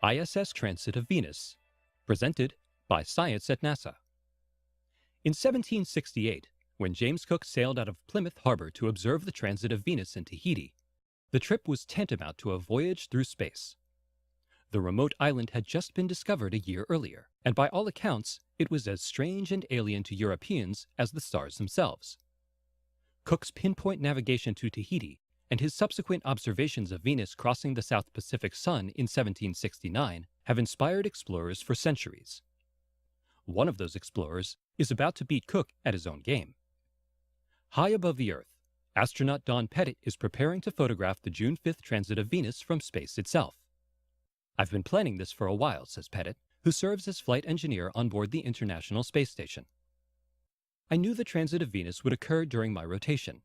ISS Transit of Venus, presented by Science at NASA. In 1768, when James Cook sailed out of Plymouth Harbor to observe the transit of Venus in Tahiti, the trip was tantamount to a voyage through space. The remote island had just been discovered a year earlier, and by all accounts, it was as strange and alien to Europeans as the stars themselves. Cook's pinpoint navigation to Tahiti and his subsequent observations of Venus crossing the South Pacific Sun in 1769 have inspired explorers for centuries. One of those explorers is about to beat Cook at his own game. High above the Earth, astronaut Don Pettit is preparing to photograph the June 5th transit of Venus from space itself. "I've been planning this for a while," says Pettit, who serves as flight engineer on board the International Space Station. "I knew the transit of Venus would occur during my rotation,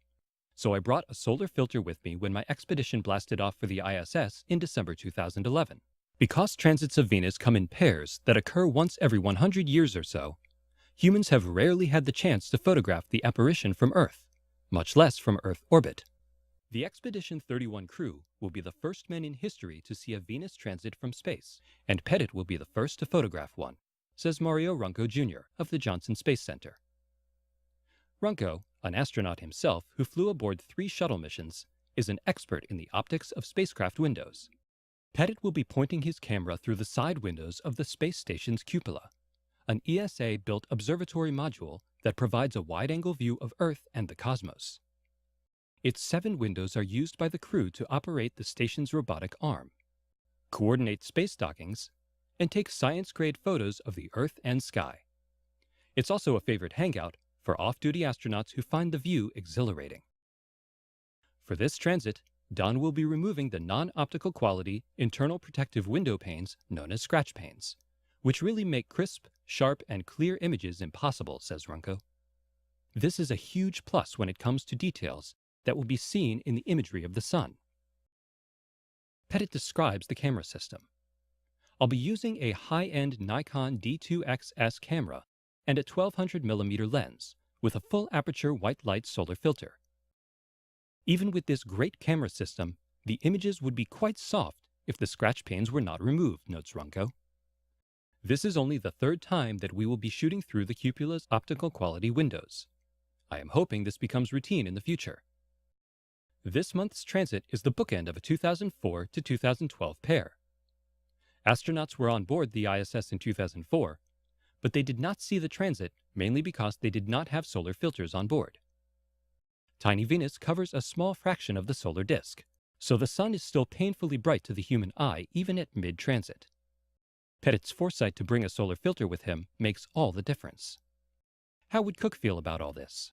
so I brought a solar filter with me when my expedition blasted off for the ISS in December 2011. Because transits of Venus come in pairs that occur once every 100 years or so, humans have rarely had the chance to photograph the apparition from Earth, much less from Earth orbit. The Expedition 31 crew will be the first men in history to see a Venus transit from space, and Pettit will be the first to photograph one," says Mario Runco Jr. of the Johnson Space Center. Runco, an astronaut himself who flew aboard 3 shuttle missions, is an expert in the optics of spacecraft windows. Pettit will be pointing his camera through the side windows of the space station's cupola, an ESA-built observatory module that provides a wide-angle view of Earth and the cosmos. Its 7 windows are used by the crew to operate the station's robotic arm, coordinate space dockings, and take science-grade photos of the Earth and sky. It's also a favorite hangout for off-duty astronauts who find the view exhilarating. For this transit, Don will be removing the non-optical quality internal protective window panes known as scratch panes, which really make crisp, sharp, and clear images impossible, says Runco. This is a huge plus when it comes to details that will be seen in the imagery of the sun. Pettit describes the camera system. "I'll be using a high-end Nikon D2XS camera and a 1200mm lens with a full aperture white light solar filter. Even with this great camera system, the images would be quite soft if the scratch panes were not removed," notes Runco. "This is only the 3rd time that we will be shooting through the cupola's optical quality windows. I am hoping this becomes routine in the future." This month's transit is the bookend of a 2004 to 2012 pair. Astronauts were on board the ISS in 2004, but they did not see the transit mainly because they did not have solar filters on board. Tiny Venus covers a small fraction of the solar disk, so the sun is still painfully bright to the human eye even at mid-transit. Pettit's foresight to bring a solar filter with him makes all the difference. How would Cook feel about all this?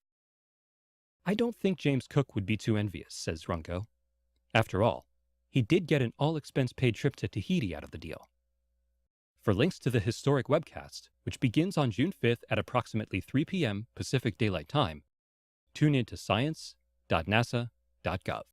"I don't think James Cook would be too envious," says Runco. "After all, he did get an all-expense-paid trip to Tahiti out of the deal." For links to the historic webcast, which begins on June 5th at approximately 3 p.m. Pacific Daylight Time, tune in to science.nasa.gov.